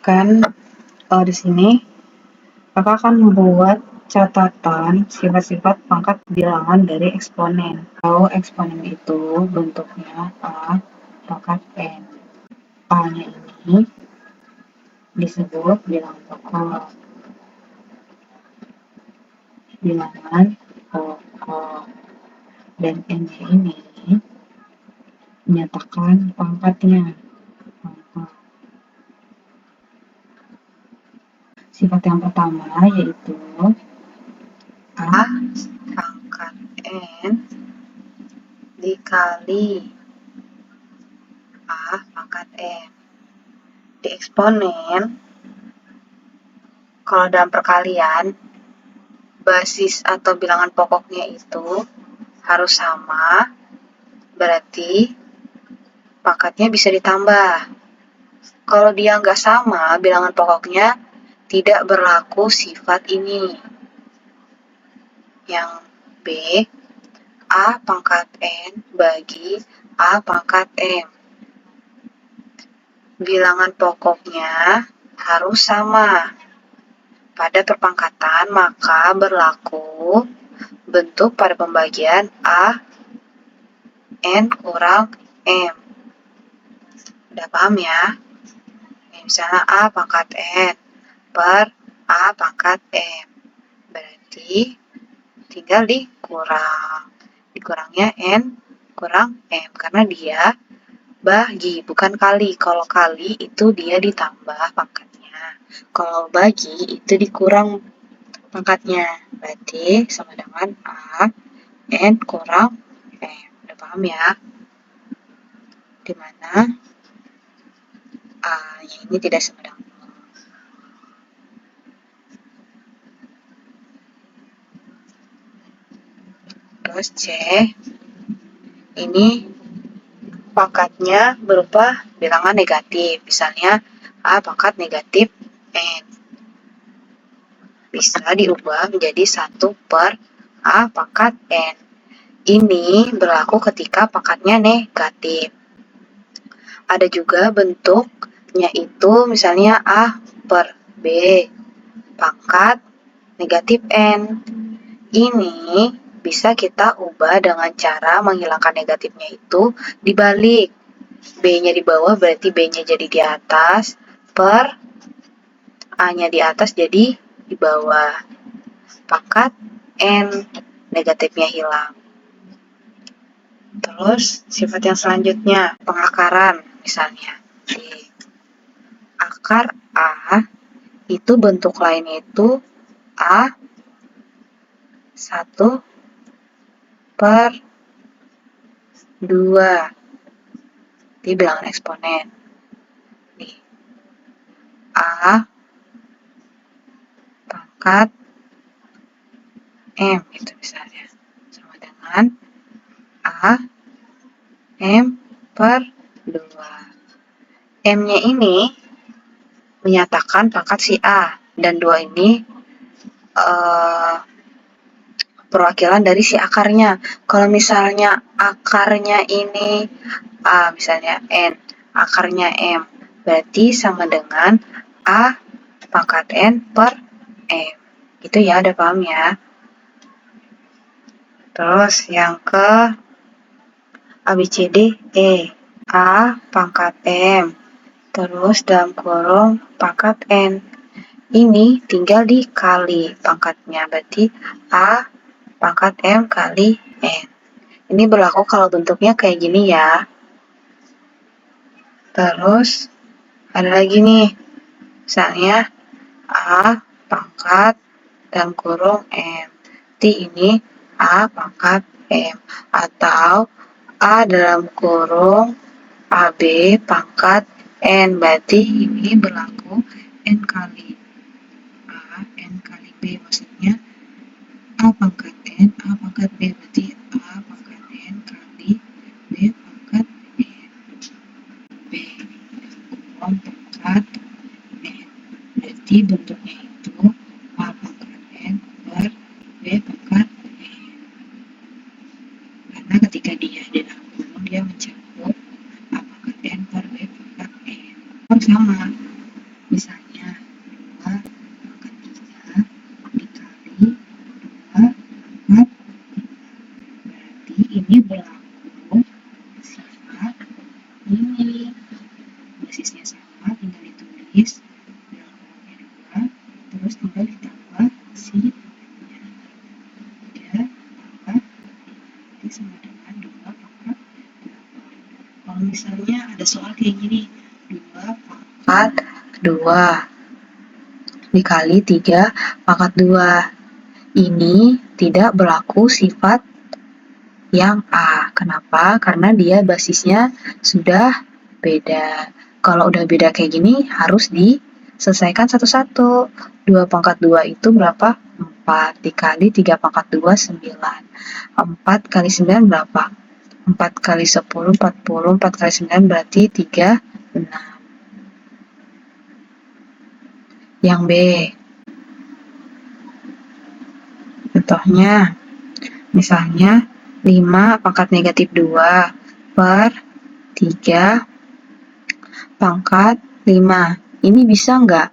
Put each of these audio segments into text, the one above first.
kan di sini Kakak akan membuat catatan sifat-sifat pangkat bilangan dari eksponen. Kalau eksponen itu bentuknya A pangkat N. A-nya ini disebut bilangan pokok. Bilangan pokok. Dan N-nya ini menyatakan pangkatnya. Sifat yang pertama yaitu A pangkat N dikali A pangkat N. Di eksponen, kalau dalam perkalian, basis atau bilangan pokoknya itu harus sama, berarti pangkatnya bisa ditambah. Kalau dia nggak sama, bilangan pokoknya tidak berlaku sifat ini. Yang B, A pangkat N bagi A pangkat M. Bilangan pokoknya harus sama. Pada perpangkatan, maka berlaku bentuk pada pembagian A N kurang M. Udah paham ya? Misalnya A pangkat N per A pangkat M. Berarti tinggal dikurang. Dikurangnya N kurang M. Karena dia bagi, bukan kali. Kalau kali itu dia ditambah pangkatnya. Kalau bagi itu dikurang pangkatnya. Berarti sama dengan A N kurang M. Udah paham ya? Dimana A-nya ini tidak sama dengan 0. Terus C, ini pangkatnya berupa bilangan negatif. Misalnya A pangkat negatif N. Bisa diubah menjadi 1 per A pangkat N. Ini berlaku ketika pangkatnya negatif. Ada juga bentuknya itu misalnya A per B pangkat negatif N. Ini bisa kita ubah dengan cara menghilangkan negatifnya itu dibalik. B-nya di bawah berarti B-nya jadi di atas per A-nya di atas jadi di bawah. Pangkat N negatifnya hilang. Terus sifat yang selanjutnya pengakaran. Misalnya di akar A itu bentuk lainnya itu A 1 per 2 di bilangan eksponen. Nih, A pangkat M itu misalnya sama dengan A M per 2. M-nya ini menyatakan pangkat si A dan 2 ini perwakilan dari si akarnya. Kalau misalnya akarnya ini A, misalnya N, akarnya M, berarti sama dengan A pangkat N per M. Itu ya, udah paham ya? Terus yang ke ABCD E. A pangkat M, terus dalam kurung pangkat N. Ini tinggal dikali pangkatnya, berarti A pangkat M kali N. Ini berlaku kalau bentuknya kayak gini ya. Terus ada lagi nih, misalnya A pangkat dalam kurung M. Berarti ini A pangkat M. Atau A dalam kurung AB pangkat N. Berarti ini berlaku N kali A, N kali B. Maksudnya A pangkat N, A pangkat B. Berarti A pangkat N kali B pangkat N. B kurang pangkat N. Berarti bentuknya itu A pangkat N per B pangkat N. Karena ketika dia di dalam kurung, dia mencakup A pangkat N per B pangkat N. Sama, misalnya soal kayak gini, 2 pangkat 2 dikali 3 pangkat 2. Ini tidak berlaku sifat yang A. Kenapa? Karena dia basisnya sudah beda. Kalau udah beda kayak gini, harus diselesaikan satu-satu. 2 pangkat 2 itu berapa? 4 dikali 3 pangkat 2, 9. 4 kali 9 berapa? 4 kali 10, 40. 4 kali 9 berarti 36. Yang B. Contohnya, misalnya 5 pangkat negatif 2 per 3 pangkat 5. Ini bisa nggak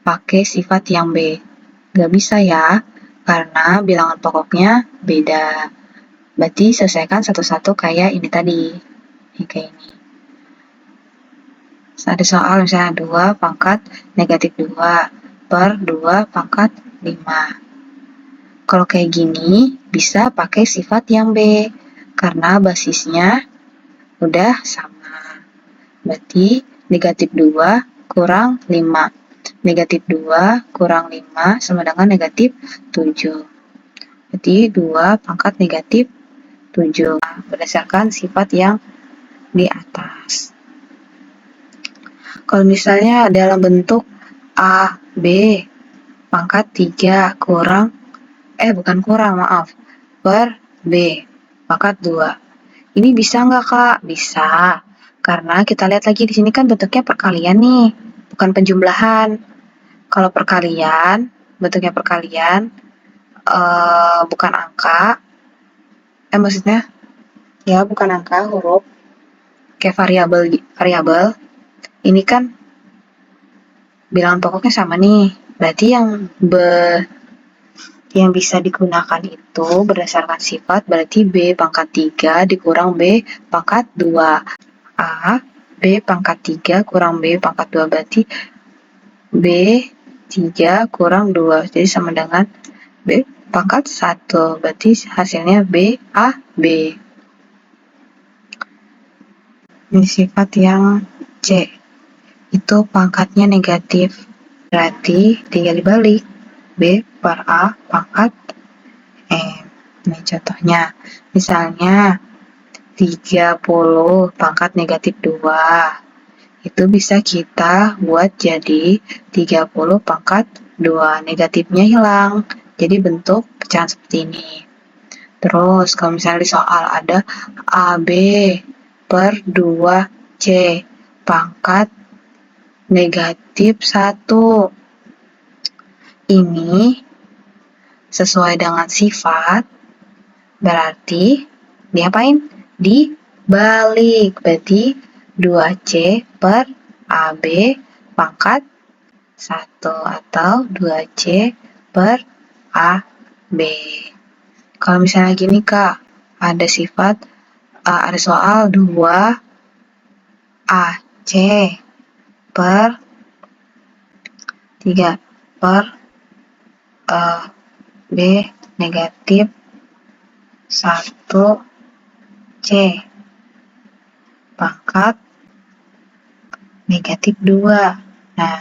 pakai sifat yang B? Nggak bisa ya, karena bilangan pokoknya beda. Berarti selesaikan satu-satu kayak ini tadi. Ini kayak ini. Ada soal misalnya 2 pangkat negatif 2 per 2 pangkat 5. Kalau kayak gini, bisa pakai sifat yang B, karena basisnya udah sama. Berarti negatif 2 kurang 5. Negatif 2 kurang 5 sama dengan negatif 7. Berarti 2 pangkat negatif 7. Berdasarkan sifat yang di atas. Kalau misalnya dalam bentuk A, B, pangkat 3 kurang, bukan kurang, maaf, per B, pangkat 2. Ini bisa nggak, Kak? Bisa. Karena kita lihat lagi di sini kan bentuknya perkalian nih, bukan penjumlahan. Kalau perkalian, bentuknya perkalian, bukan angka, maksudnya, ya bukan angka, huruf, kayak variabel. Ini kan bilangan pokoknya sama nih. Berarti yang bisa digunakan itu berdasarkan sifat, berarti B pangkat 3 dikurang B pangkat 2. A, B pangkat 3 kurang B pangkat 2, berarti B 3 kurang 2, jadi sama dengan B pangkat 1, berarti hasilnya B, A, B. Ini sifat yang C, itu pangkatnya negatif, berarti tinggal dibalik, B per A pangkat M. Ini contohnya, misalnya 30 pangkat negatif 2. Itu bisa kita buat jadi 30 pangkat 2. Negatifnya hilang, jadi bentuk pecahan seperti ini. Terus, kalau misalnya di soal ada AB per 2C pangkat negatif 1. Ini sesuai dengan sifat, berarti diapain? Dibalik. Berarti 2C per AB pangkat 1 atau 2C per AB. Kalau misalnya gini, Kak, ada sifat, ada soal 2AC per 3 per B negatif 1C pangkat negatif 2. Nah,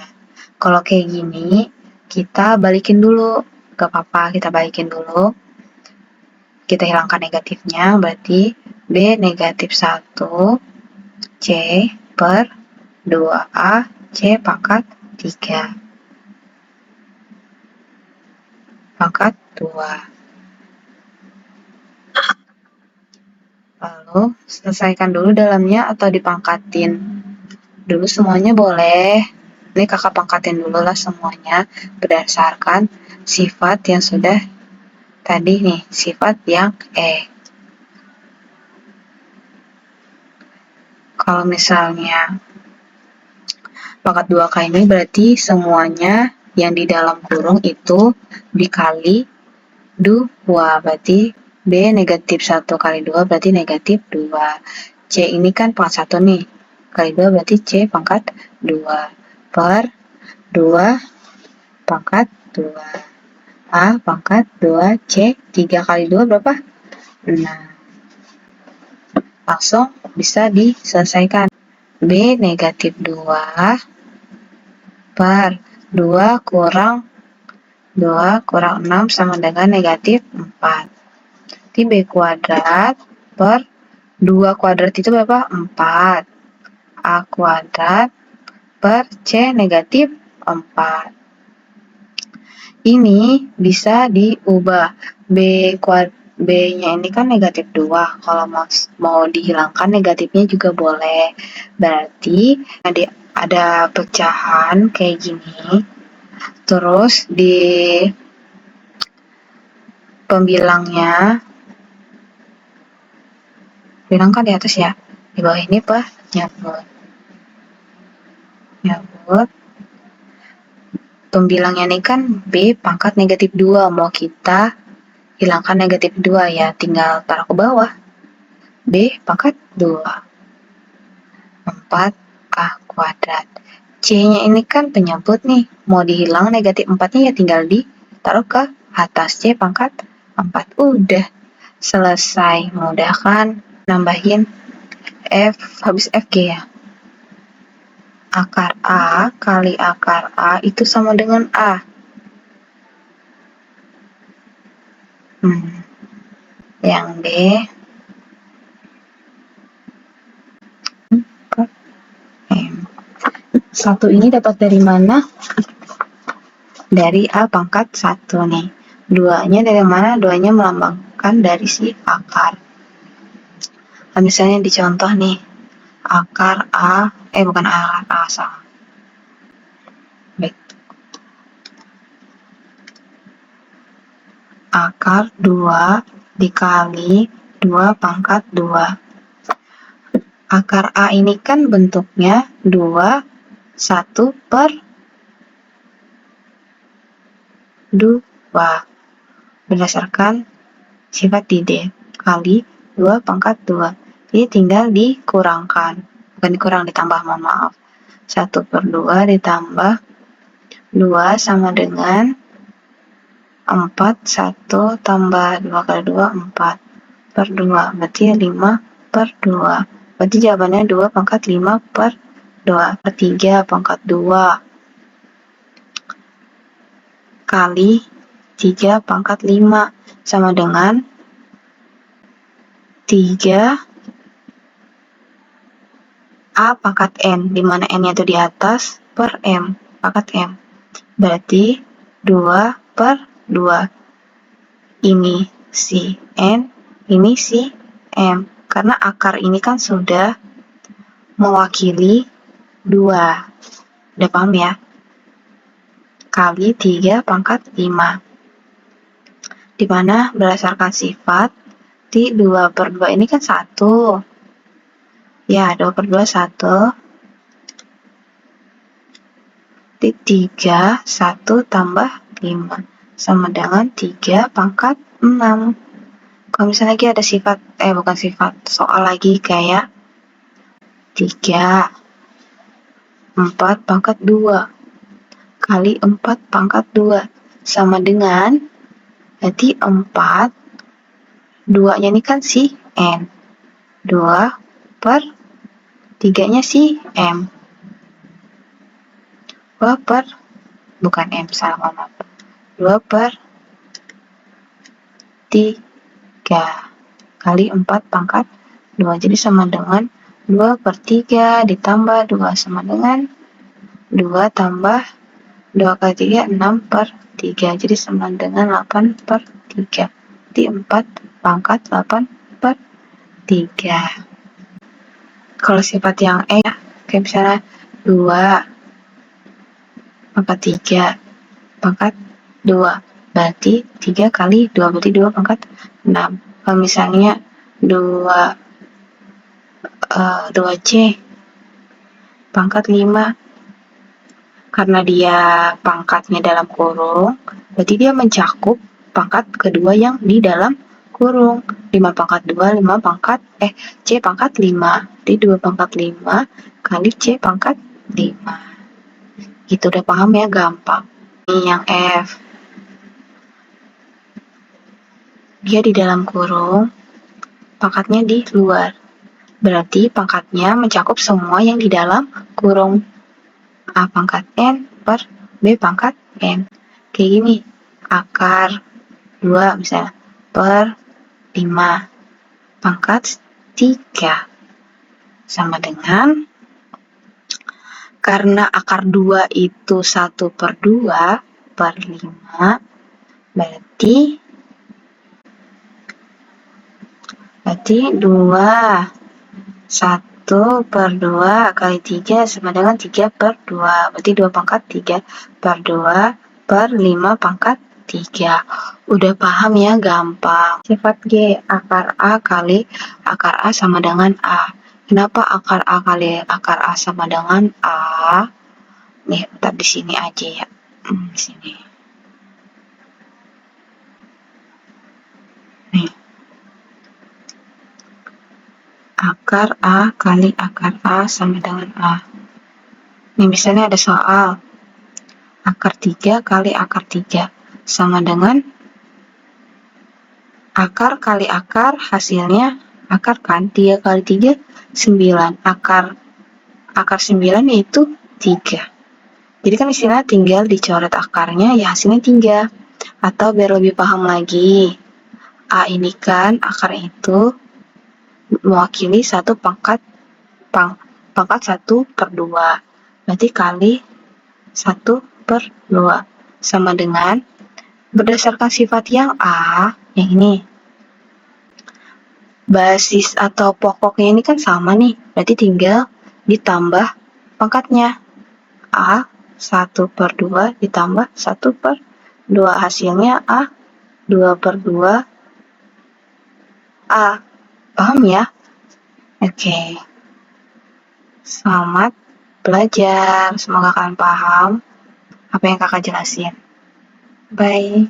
kalau kayak gini, kita balikin dulu. Gak apa-apa, kita balikin dulu. Kita hilangkan negatifnya, berarti B negatif 1C per 2A C pangkat 3 pangkat 2. Lalu, selesaikan dulu dalamnya atau dipangkatin dulu semuanya boleh. Ini kakak pangkatin dulu lah semuanya berdasarkan sifat yang sudah tadi nih, sifat yang E. Kalau misalnya pangkat 2K ini berarti semuanya yang di dalam kurung itu dikali 2, berarti B negatif 1 kali 2 berarti negatif 2. C ini kan pangkat 1 nih, kali 2 berarti C pangkat 2 per 2 pangkat 2. A pangkat 2 C 3 kali 2 berapa? 6. Langsung bisa diselesaikan. B negatif 2 per 2 kurang 6 sama dengan negatif 4. Berarti B kuadrat per 2 kuadrat itu berapa? 4. A kuadrat per C negatif 4. Ini bisa diubah. B-nya ini kan negatif 2. Kalau mau dihilangkan negatifnya juga boleh. Berarti ada pecahan kayak gini. Terus di pembilangnya bilang kan di atas ya. Di bawah ini nyebut. Pembilangnya ini kan B pangkat negatif 2. Mau kita hilangkan negatif 2 ya, tinggal taruh ke bawah. B pangkat 2. 4A kuadrat. C-nya ini kan penyebut nih. Mau dihilang negatif 4-nya ya tinggal ditaruh ke atas. C pangkat 4. Udah. Selesai. Mudah kan? Nambahin F habis FG ya. Akar A kali akar A itu sama dengan A. Yang D satu ini dapat dari mana? Dari A pangkat 1 nih. 2-nya dari mana? 2-nya melambangkan dari si akar. Nah, misalnya dicontoh nih. Akar A, bukan akar A, salah. Baik. Akar 2 dikali 2 pangkat 2. Akar A ini kan bentuknya 2, 1 per 2. Berdasarkan sifat di D kali 2 pangkat 2. Jadi tinggal dikurangkan. Bukan dikurang, ditambah, mohon maaf. 1 per 2 ditambah 2 sama dengan 4. 1 tambah 2 kali 2, 4 per 2. Berarti 5 per 2. Berarti jawabannya 2 pangkat 5 per 2 per 3 pangkat 2 kali 3 pangkat 5 sama dengan 3 A pangkat N, di mana N-nya itu di atas, per M, pangkat M. Berarti 2 per 2. Ini si N, ini si M. Karena akar ini kan sudah mewakili 2. Udah paham ya? Kali 3 pangkat 5. Di mana berdasarkan sifat, di 2 per 2 ini kan 1. Ya, 2 per 2, 1. Di 3, 1 tambah 5. Sama dengan 3 pangkat 6. Kalau misalnya lagi ada sifat, bukan sifat, soal lagi kayak 3, 4 pangkat 2. Kali 4 pangkat 2. Sama dengan, berarti 4, 2-nya ini kan si N. 2 per 3-nya si M. 2 per, bukan M, salah maaf. 2 per 3 kali 4 pangkat 2. Jadi sama dengan 2 per 3 ditambah 2 sama dengan 2 tambah 2 kali 3, 6 per 3. Jadi sama dengan 8 per 3. Jadi 4 pangkat 8 per 3. Kalau sifat yang kayak misalnya 2 pangkat 3 pangkat 2. Berarti 3 kali 2, berarti 2 pangkat 6. Kalau misalnya 2C pangkat 5, karena dia pangkatnya dalam kurung, berarti dia mencakup pangkat kedua yang di dalam kurung. 5 pangkat 2, 5 pangkat, C pangkat 5. Jadi 2 pangkat 5 kali C pangkat 5. Gitu, udah paham ya, gampang. Ini yang F. Dia di dalam kurung, pangkatnya di luar. Berarti pangkatnya mencakup semua yang di dalam kurung. A pangkat N per B pangkat N. Kayak gini, akar 2 misalnya per 5 pangkat 3 sama dengan, karena akar 2 itu 1 per 2 per 5, berarti 2. 1 per 2 kali 3 sama dengan 3 per 2. Berarti 2 pangkat 3 per 2 per 5 pangkat 3. Udah paham ya? Gampang. Sifat G, akar A kali akar A sama dengan A. Kenapa akar A kali akar A sama dengan A? Nih, tetap di sini aja ya. Di sini. Nih. Akar A kali akar A sama dengan A. Nih, misalnya ada soal. Akar 3 kali akar 3 sama dengan akar kali akar, hasilnya akar kan. 3 kali 3, 9. Akar 9 yaitu 3. Jadi kan istilahnya tinggal dicoret akarnya, ya hasilnya 3. Atau biar lebih paham lagi, A ini kan akar itu mewakili 1 pangkat 1 per 2. Berarti kali 1 per 2 sama dengan, berdasarkan sifat yang A, yang ini, basis atau pokoknya ini kan sama nih, berarti tinggal ditambah pangkatnya. A 1 per 2 ditambah 1 per 2, hasilnya A 2 per 2 A. Paham ya? Oke. Selamat belajar. Semoga kalian paham apa yang kakak jelasin. Bye.